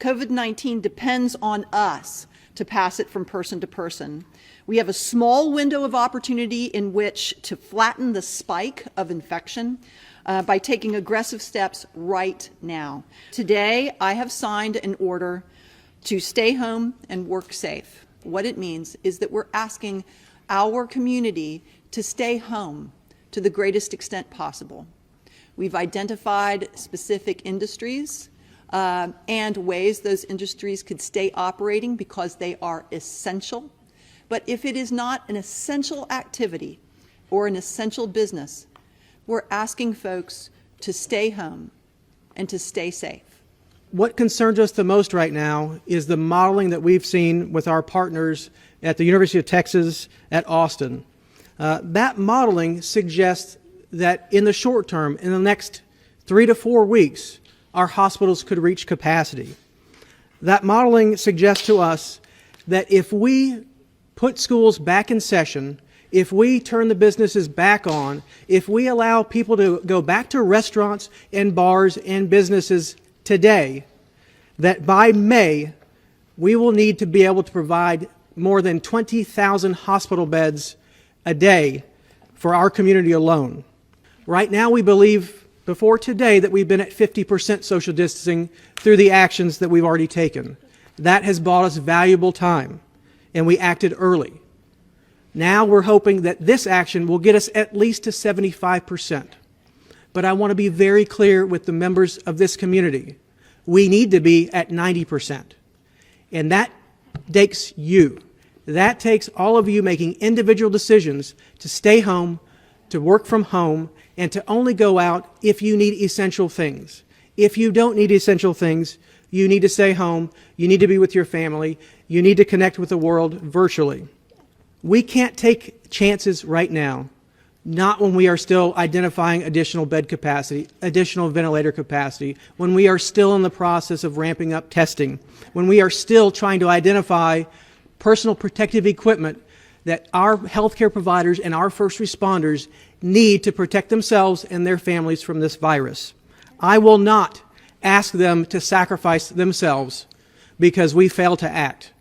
COVID-19 depends on us to pass it from person to person. We have a small window of opportunity in which to flatten the spike of infection by taking aggressive steps right now. Today, I have signed an order to stay home and work safe. What it means is that we're asking our community to stay home to the greatest extent possible. We've identified specific industries and ways those industries could stay operating because they are essential. But if it is not an essential activity or an essential business, we're asking folks to stay home and to stay safe. What concerns us the most right now is the modeling that we've seen with our partners at the University of Texas at Austin. That modeling suggests that in the short term, in the next 3 to 4 weeks, our hospitals could reach capacity. That modeling suggests to us that if we put schools back in session, if we turn the businesses back on, if we allow people to go back to restaurants and bars and businesses today, that by May, we will need to be able to provide more than 20,000 hospital beds a day for our community alone. Right now, we believe before today that we've been at 50% social distancing through the actions that we've already taken. That has bought us valuable time, and we acted early. Now we're hoping that this action will get us at least to 75%. But I want to be very clear with the members of this community. We need to be at 90%. And that takes you. That takes all of you making individual decisions to stay home, to work from home, and to only go out if you need essential things. If you don't need essential things, you need to stay home, you need to be with your family, you need to connect with the world virtually. We can't take chances right now, not when we are still identifying additional bed capacity, additional ventilator capacity, when we are still in the process of ramping up testing, when we are still trying to identify personal protective equipment that our healthcare providers and our first responders need to protect themselves and their families from this virus. I will not ask them to sacrifice themselves because we fail to act.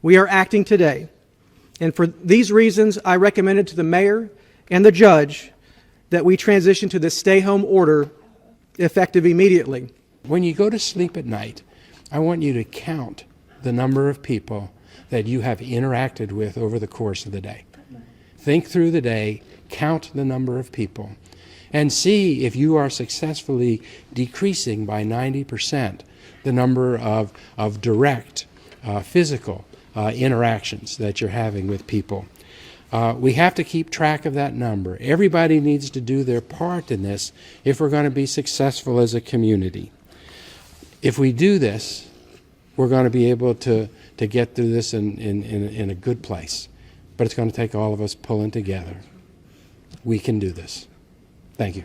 We are acting today. And for these reasons, I recommended to the mayor and the judge that we transition to the stay-home order effective immediately. When you go to sleep at night, I want you to count the number of people that you have interacted with over the course of the day. Think through the day, count the number of people, and see if you are successfully decreasing by 90% the number of direct physical interactions that you're having with people. We have to keep track of that number. Everybody needs to do their part in this if we're going to be successful as a community. If we do this, we're going to be able to get through this in a good place. But it's going to take all of us pulling together. We can do this. Thank you.